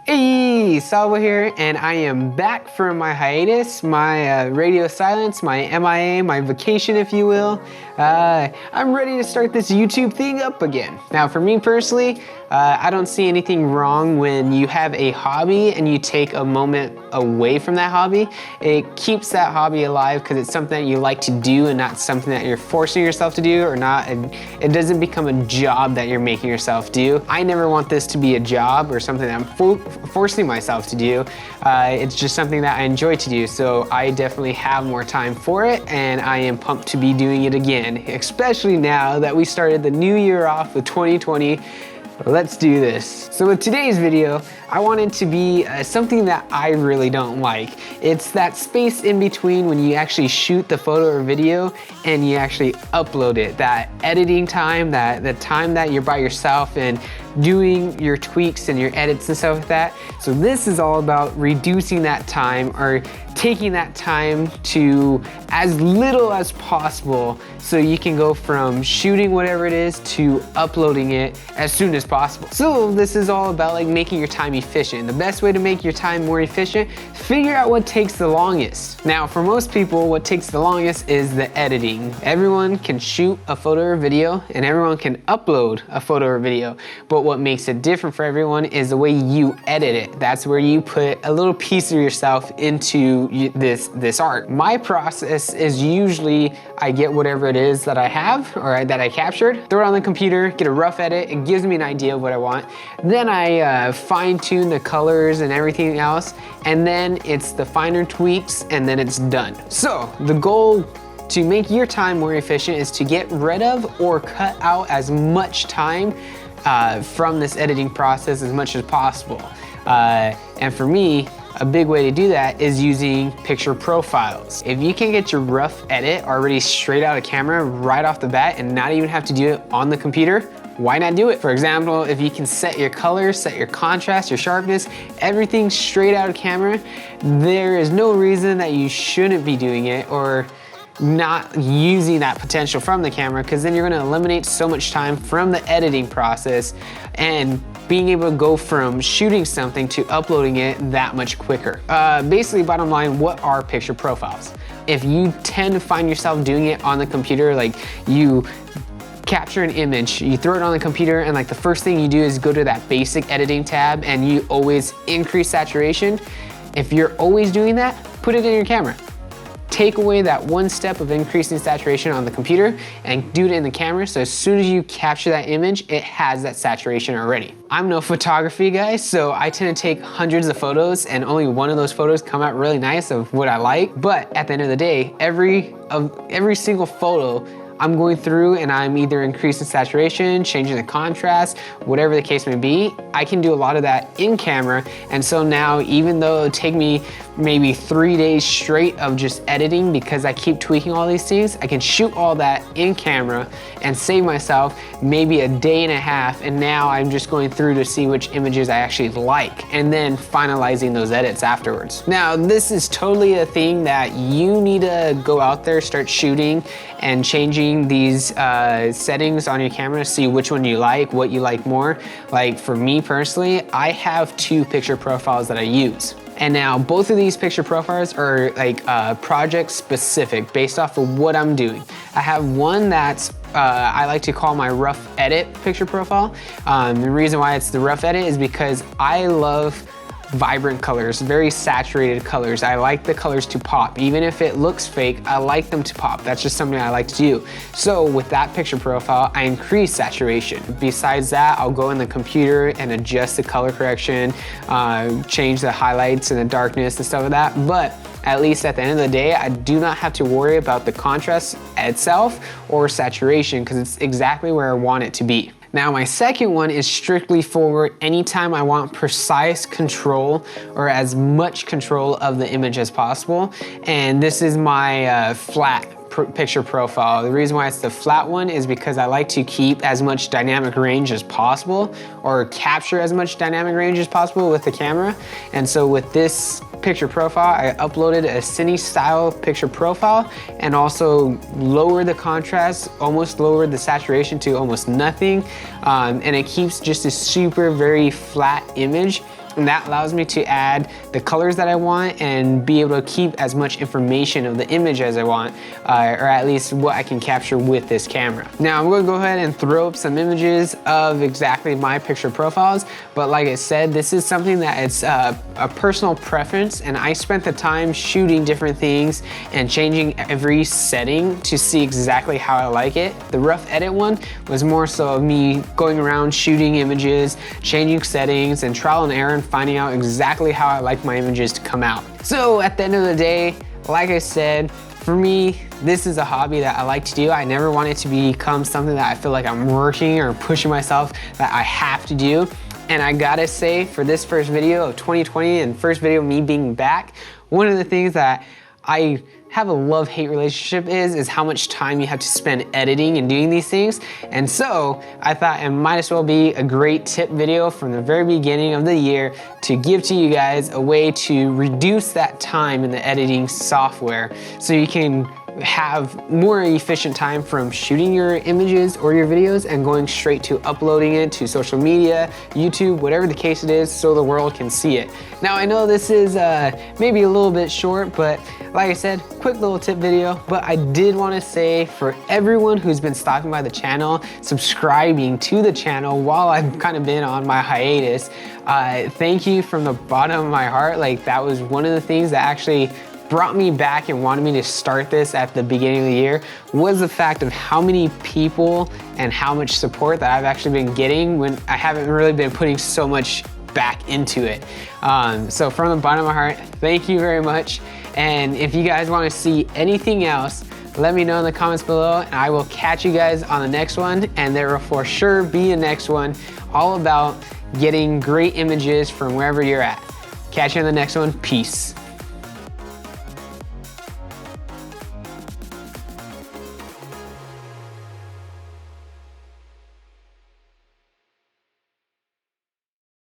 Hey, Sawboy here, and I am back from my hiatus, my radio silence, my MIA, my vacation if you will. I'm ready to start this YouTube thing up again. Now for me personally, I don't see anything wrong when you have a hobby and you take a moment away from that hobby. It keeps that hobby alive because it's something that you like to do and not something that you're forcing yourself to do, or not. It doesn't become a job that you're making yourself do. I never want this to be a job or something that I'm forcing myself to do. It's just something that I enjoy to do, so I definitely have more time for it, and I am pumped to be doing it again, especially now that we started the new year off with 2020. Let's do this. So with today's video, I want it to be something that I really don't like. It's that space in between when you actually shoot the photo or video and you actually upload it. That editing time, the time that you're by yourself and doing your tweaks and your edits and stuff like that. So this is all about reducing that time, or taking that time to as little as possible, so you can go from shooting whatever it is to uploading it as soon as possible. So this is all about like making your time efficient. The best way to make your time more efficient, figure out what takes the longest. Now for most people, what takes the longest is the editing. Everyone can shoot a photo or video and everyone can upload a photo or video, but what makes it different for everyone is the way you edit it. That's where you put a little piece of yourself into this art. My process is usually I get whatever it is that I have or that I captured, throw it on the computer, get a rough edit. It gives me an idea of what I want. Then I fine tune the colors and everything else, and then it's the finer tweaks, and then it's done. So the goal to make your time more efficient is to get rid of or cut out as much time from this editing process as much as possible. And for me, a big way to do that is using picture profiles. If you can get your rough edit already straight out of camera right off the bat and not even have to do it on the computer, why not do it? For example, if you can set your colors, set your contrast, your sharpness, everything straight out of camera, there is no reason that you shouldn't be doing it or not using that potential from the camera, because then you're going to eliminate so much time from the editing process and being able to go from shooting something to uploading it that much quicker. Basically, bottom line, what are picture profiles? If you tend to find yourself doing it on the computer, like you capture an image, you throw it on the computer, and like the first thing you do is go to that basic editing tab and you always increase saturation. If you're always doing that, put it in your camera. Take away that one step of increasing saturation on the computer and do it in the camera, so as soon as you capture that image, it has that saturation already. I'm no photography guy, so I tend to take hundreds of photos and only one of those photos come out really nice of what I like. But at the end of the day, every single photo I'm going through and I'm either increasing saturation, changing the contrast, whatever the case may be. I can do a lot of that in camera, and so now even though it'll take me maybe 3 days straight of just editing because I keep tweaking all these things, I can shoot all that in camera and save myself maybe a day and a half, and now I'm just going through to see which images I actually like and then finalizing those edits afterwards. Now this is totally a thing that you need to go out there, start shooting and changing these settings on your camera to see which one you like, what you like more. Like for me personally, I have 2 picture profiles that I use. And now both of these picture profiles are like project specific based off of what I'm doing. I have one that's I like to call my rough edit picture profile. The reason why it's the rough edit is because I love vibrant colors, very saturated colors. I like the colors to pop. Even if it looks fake, I like them to pop. That's just something I like to do. So with that picture profile, I increase saturation. Besides that, I'll go in the computer and adjust the color correction, change the highlights and the darkness and stuff like that. But at least at the end of the day, I do not have to worry about the contrast itself or saturation, because it's exactly where I want it to be. Now my second one is strictly for anytime I want precise control or as much control of the image as possible. And this is my flat picture profile. The reason why it's the flat one is because I like to keep as much dynamic range as possible, or capture as much dynamic range as possible with the camera. And so with this picture profile, I uploaded a cine style picture profile and also lowered the contrast, almost lowered the saturation to almost nothing. And it keeps just a super very flat image and that allows me to add the colors that I want and be able to keep as much information of the image as I want, or at least what I can capture with this camera. Now I'm going to go ahead and throw up some images of exactly my picture profiles, but like I said, this is something that it's a personal preference, and I spent the time shooting different things and changing every setting to see exactly how I like it. The rough edit one was more so of me going around shooting images, changing settings, and trial and error and finding out exactly how I like my images to come out. So at the end of the day, like I said, for me, this is a hobby that I like to do. I never want it to become something that I feel like I'm working or pushing myself that I have to do. And I gotta say, for this first video of 2020 and first video of me being back, one of the things that I have a love-hate relationship is how much time you have to spend editing and doing these things. And so I thought it might as well be a great tip video from the very beginning of the year to give to you guys a way to reduce that time in the editing software so you can have more efficient time from shooting your images or your videos and going straight to uploading it to social media, YouTube, whatever the case it is, so the world can see it. Now I know this is maybe a little bit short, but like I said, quick little tip video, but I did want to say for everyone who's been stopping by the channel, subscribing to the channel while I've kind of been on my hiatus, thank you from the bottom of my heart. Like, that was one of the things that actually brought me back and wanted me to start this at the beginning of the year, was the fact of how many people and how much support that I've actually been getting when I haven't really been putting so much back into it. So from the bottom of my heart, thank you very much. And if you guys want to see anything else, let me know in the comments below, and I will catch you guys on the next one. And there will for sure be a next one all about getting great images from wherever you're at. Catch you on the next one. Peace.